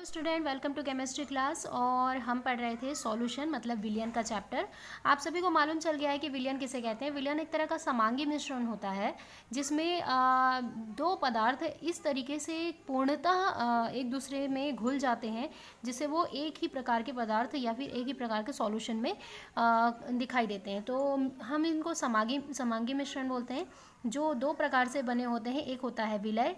Student, welcome to chemistry class. और हम पढ़ रहे थे सॉल्यूशन मतलब विलयन का चैप्टर। आप सभी को मालूम चल गया है कि विलयन किसे कहते हैं। विलयन एक तरह का समांगी मिश्रण होता है जिसमें दो पदार्थ इस तरीके से पूर्णतः एक दूसरे में घुल जाते हैं जिससे वो एक ही प्रकार के पदार्थ या फिर एक ही प्रकार के सॉल्यूशन में दिखाई देते हैं। तो हम इनको समांगी मिश्रण बोलते हैं जो दो प्रकार से बने होते हैं। एक होता है विलय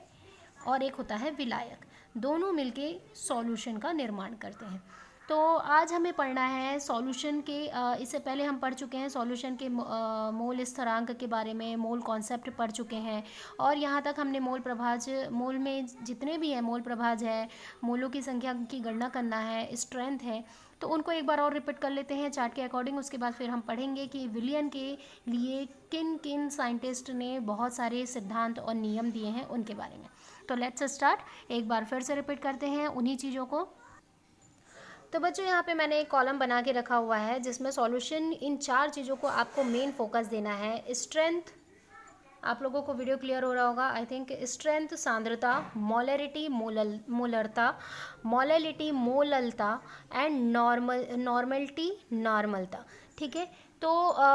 और एक होता है विलायक। दोनों मिलके सॉल्यूशन का निर्माण करते हैं। तो आज हमें पढ़ना है सॉल्यूशन के इससे पहले हम पढ़ चुके हैं सॉल्यूशन के मोल स्थिरांक के बारे में, मोल कॉन्सेप्ट पढ़ चुके हैं। और यहाँ तक हमने मोल प्रभाज, मोल में जितने भी हैं मोल प्रभाज है, मोलों की संख्या की गणना करना है, स्ट्रेंथ है, तो उनको एक बार और रिपीट कर लेते हैं चार्ट के अकॉर्डिंग। उसके बाद फिर हम पढ़ेंगे कि विलियन के लिए किन किन साइंटिस्ट ने बहुत सारे सिद्धांत और नियम दिए हैं उनके बारे में। तो लेट्स स्टार्ट। एक बार फिर से रिपीट करते हैं उन्हीं चीज़ों को। तो बच्चों यहाँ पे मैंने एक कॉलम बना के रखा हुआ है जिसमें सॉल्यूशन इन चार चीज़ों को आपको मेन फोकस देना है। स्ट्रेंथ, आप लोगों को वीडियो क्लियर हो रहा होगा आई थिंक। स्ट्रेंथ सांद्रता, मोलरिटी मोलरता, मोललिटी मोललता एंड नॉर्मलिटी नॉर्मलता। ठीक है, तो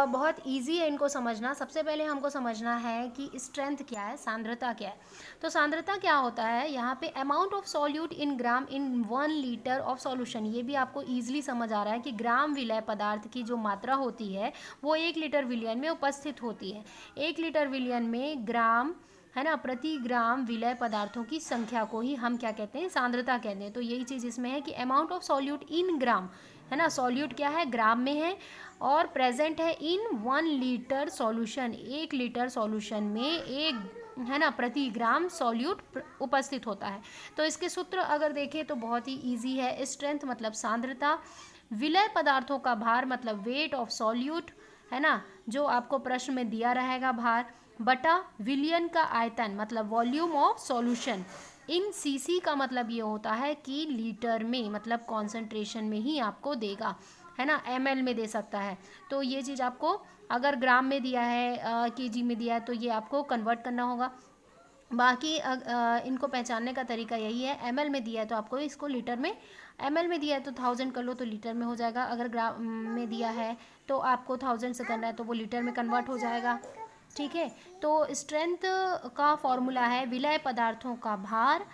बहुत इजी है इनको समझना। सबसे पहले हमको समझना है कि स्ट्रेंथ क्या है, सांद्रता क्या है। तो सांद्रता क्या होता है, यहाँ पे amount of solute in gram in 1 litre of solution. ये भी आपको ईजिली समझ आ रहा है कि ग्राम विलय पदार्थ की जो मात्रा होती है वो 1 लीटर विलयन में उपस्थित होती है। 1 लीटर विलयन में ग्राम, है ना, प्रति ग्राम विलय पदार्थों की संख्या को ही हम क्या कहते हैं, सांद्रता कहते हैं। तो यही चीज़ इसमें है कि अमाउंट ऑफ सॉल्यूट इन ग्राम, है ना, सॉल्यूट क्या है, ग्राम में है और प्रेजेंट है इन 1 लीटर सॉल्यूशन। 1 लीटर सॉल्यूशन में एक, है ना, प्रति ग्राम सॉल्यूट उपस्थित होता है। तो इसके सूत्र अगर देखें तो बहुत ही इजी है। स्ट्रेंथ मतलब सांद्रता, विलय पदार्थों का भार मतलब वेट ऑफ सॉल्यूट, है ना, जो आपको प्रश्न में दिया रहेगा भार, बटा विलियन का आयतन मतलब volume of solution. In CC का मतलब ये होता है कि लीटर में, मतलब कॉन्सेंट्रेशन में ही आपको देगा, है ना, ml में दे सकता है। तो ये चीज़ आपको अगर ग्राम में दिया है, केजी में दिया है, तो ये आपको कन्वर्ट करना होगा। बाकी इनको पहचानने का तरीका यही है। ml में दिया है तो आपको इसको लीटर में, ml में दिया है तो 1000 कर लो तो लीटर में हो जाएगा। अगर ग्राम में दिया है तो आपको 1000 से करना है तो वो लीटर में कन्वर्ट हो जाएगा। ठीक है, तो स्ट्रेंथ का फॉर्मूला है विलय पदार्थों का भार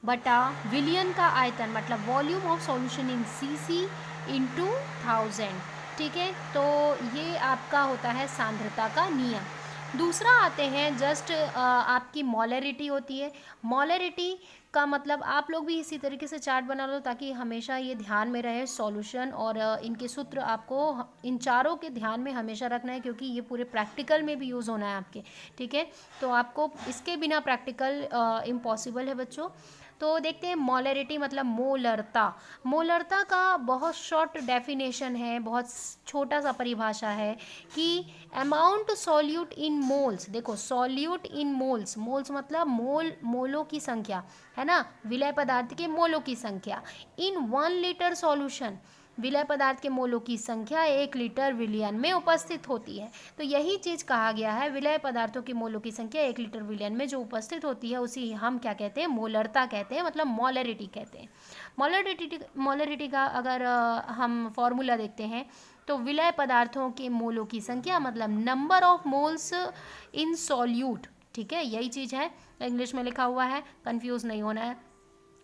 बटा विलियन का आयतन मतलब volume of solution in CC into 1000। ठीक है, तो ये आपका होता है सांद्रता का नियम। दूसरा आते हैं जस्ट आपकी मोलरिटी होती है। मोलरिटी का मतलब आप लोग भी इसी तरीके से चार्ट बना लो ताकि हमेशा ये ध्यान में रहे सॉल्यूशन और इनके सूत्र आपको इन चारों के ध्यान में हमेशा रखना है क्योंकि ये पूरे प्रैक्टिकल में भी यूज़ होना है आपके। ठीक है, तो आपको इसके बिना प्रैक्टिकल इम्पॉसिबल है बच्चों। तो देखते हैं मोलरिटी मतलब मोलरता। मोलरता का बहुत शॉर्ट डेफिनेशन है, बहुत छोटा सा परिभाषा है कि अमाउंट सॉल्यूट इन मोल्स। देखो सॉल्यूट इन मोल्स, मोल्स मतलब मोल, मोलों की संख्या, है ना, विलय पदार्थ के मोलों की संख्या इन 1 लीटर सॉल्यूशन। विलय पदार्थ के मोलों की संख्या 1 लीटर विलियन में उपस्थित होती है। तो यही चीज़ कहा गया है, विलय पदार्थों के मोलों की संख्या 1 लीटर विलियन में जो उपस्थित होती है उसी हम क्या कहते हैं, मोलरता कहते हैं, मतलब मोलरिटी कहते हैं। मोलरिटी का अगर हम फॉर्मूला देखते हैं तो विलय पदार्थों के मोलों की संख्या मतलब number of moles in solute. ठीक है, यही चीज़ है, इंग्लिश में लिखा हुआ है, कंफ्यूज नहीं होना है,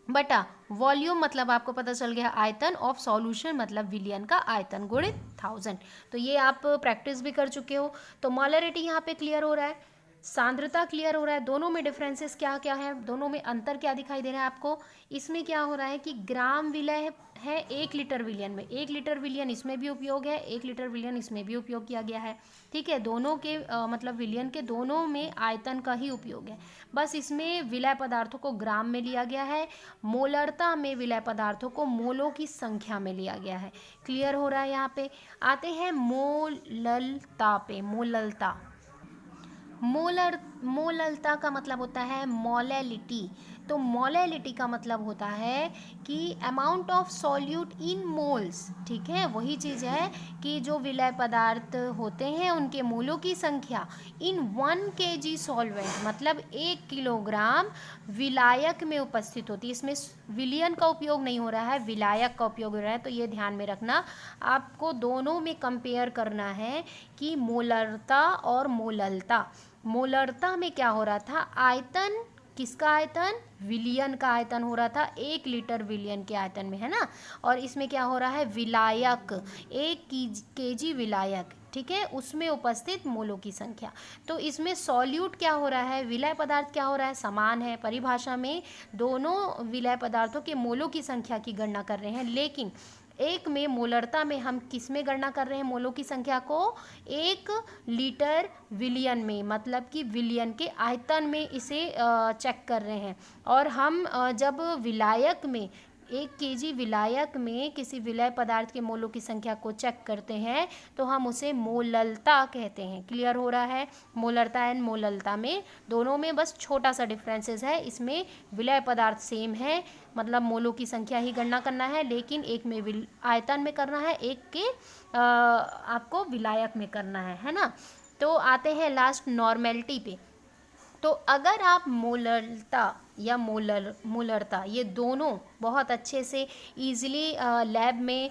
बटा वॉल्यूम मतलब आपको पता चल गया आयतन ऑफ सॉल्यूशन मतलब विलियन का आयतन गुणित 1000। तो ये आप प्रैक्टिस भी कर चुके हो। तो मोलरिटी यहाँ पे क्लियर हो रहा है, सांद्रता क्लियर हो रहा है। दोनों में डिफरेंसेस क्या क्या है, दोनों में अंतर क्या दिखाई दे रहा है आपको। इसमें क्या हो रहा है कि ग्राम विलय है 1 लीटर विलियन में, 1 लीटर विलियन इसमें भी उपयोग है, 1 लीटर विलियन इसमें भी उपयोग किया गया है। ठीक है, दोनों के मतलब विलियन के दोनों में आयतन का ही उपयोग है, बस इसमें विलय पदार्थों को ग्राम में लिया गया है, मोलरता में विलय पदार्थों को मोलों की संख्या में लिया गया है। क्लियर हो रहा है। यहाँ पे आते हैं मोललता पे। मोललता का मतलब होता है मोलैलिटी। तो मोलैलिटी का मतलब होता है कि amount of solute in moles, ठीक है, वही चीज़ है कि जो विलय पदार्थ होते हैं उनके मोलों की संख्या इन 1 kg सॉल्वेंट, मतलब 1 किलोग्राम विलायक में उपस्थित होती है। इसमें विलियन का उपयोग नहीं हो रहा है, विलायक का उपयोग हो रहा है, तो ये ध्यान में रखना। आपको दोनों में कंपेयर करना है कि मोलरता और मोललता। मोलरता में क्या हो रहा था, आयतन, किसका आयतन, विलियन का आयतन हो रहा था 1 लीटर विलियन के आयतन में, है ना। और इसमें क्या हो रहा है, विलायक, 1 kg विलायक, ठीक है, उसमें उपस्थित मोलों की संख्या। तो इसमें सॉल्यूट क्या हो रहा है, विलय पदार्थ क्या हो रहा है, समान है। परिभाषा में दोनों विलय पदार्थों के मोलों की संख्या की गणना कर रहे हैं, लेकिन एक में मोलरता में हम किस में गणना कर रहे हैं मोलों की संख्या को, 1 लीटर विलियन में, मतलब कि विलियन के आयतन में इसे चेक कर रहे हैं। और हम जब विलायक में 1 kg विलायक में किसी विलय पदार्थ के मोलों की संख्या को चेक करते हैं तो हम उसे मोललता कहते हैं। क्लियर हो रहा है, मोलरता एंड मोललता में दोनों में बस छोटा सा डिफरेंसेस है। इसमें विलय पदार्थ सेम है, मतलब मोलों की संख्या ही गणना करना है, लेकिन एक में आयतन में करना है, एक के आपको विलायक में करना है ना। तो आते हैं लास्ट नॉर्मेलिटी पे। तो अगर आप मोलरता या मोलरता ये दोनों बहुत अच्छे से ईजिली लैब में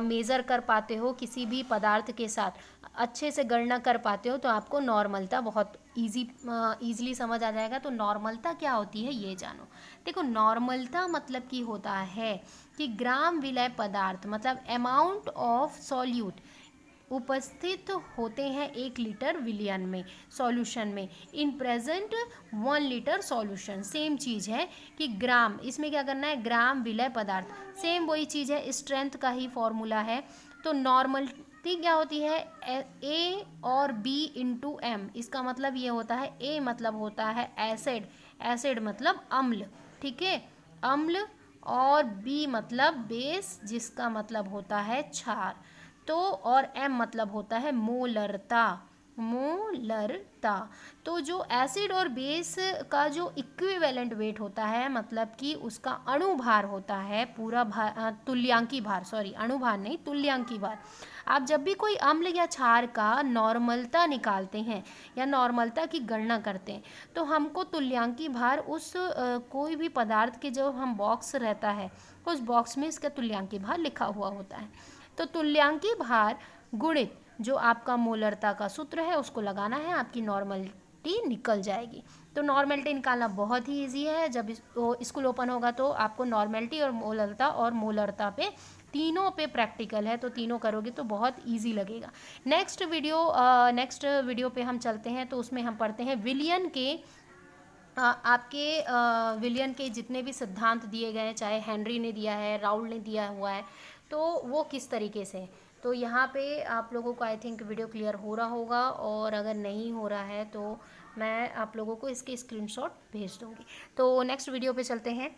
मेज़र कर पाते हो, किसी भी पदार्थ के साथ अच्छे से गणना कर पाते हो, तो आपको नॉर्मलता बहुत ईजिली समझ आ जाएगा। तो नॉर्मलता क्या होती है ये जानो। देखो, नॉर्मलता मतलब कि होता है कि ग्राम विलय पदार्थ, मतलब अमाउंट ऑफ सॉल्यूट उपस्थित होते हैं 1 लीटर विलियन में सॉल्यूशन में in present 1 litre solution. Same चीज़ है कि ग्राम, इसमें क्या करना है, ग्राम विलय पदार्थ, सेम वही चीज़ है, स्ट्रेंथ का ही फॉर्मूला है। तो नॉर्मलिटी क्या होती है, ए और बी इंटू एम। इसका मतलब ये होता है, ए मतलब होता है एसिड, एसिड मतलब अम्ल, ठीक है, अम्ल, और बी मतलब बेस, जिसका मतलब होता है क्षार। तो और एम मतलब होता है मोलरता, मोलरता। तो जो एसिड और बेस का जो इक्विवेलेंट वेट होता है, मतलब कि उसका अणुभार होता है, पूरा भार, तुल्यांकी भार, सॉरी अणुभार नहीं, तुल्यांकी भार। आप जब भी कोई अम्ल या क्षार का नॉर्मलता निकालते हैं या नॉर्मलता की गणना करते हैं, तो हमको तुल्यांकी भार उस कोई भी पदार्थ के जो हम बॉक्स रहता है, उस बॉक्स में इसका तुल्यांकी भार लिखा हुआ होता है। तो तुल्यांकी भार गुणित जो आपका मोलरता का सूत्र है उसको लगाना है, आपकी नॉर्मलिटी निकल जाएगी। तो नॉर्मलिटी निकालना बहुत ही इजी है। जब स्कूल ओपन होगा तो आपको नॉर्मलिटी और मोलरता पे तीनों पे प्रैक्टिकल है, तो तीनों करोगे तो बहुत इजी लगेगा। नेक्स्ट वीडियो पे हम चलते हैं, तो उसमें हम पढ़ते हैं विलियन के आपके विलियन के जितने भी सिद्धांत दिए गए हैं, चाहे हेनरी ने दिया है, राउल ने दिया हुआ है, तो वो किस तरीके से। तो यहाँ पे आप लोगों को आई थिंक वीडियो क्लियर हो रहा होगा, और अगर नहीं हो रहा है तो मैं आप लोगों को इसके स्क्रीनशॉट भेज दूँगी। तो नेक्स्ट वीडियो पे चलते हैं।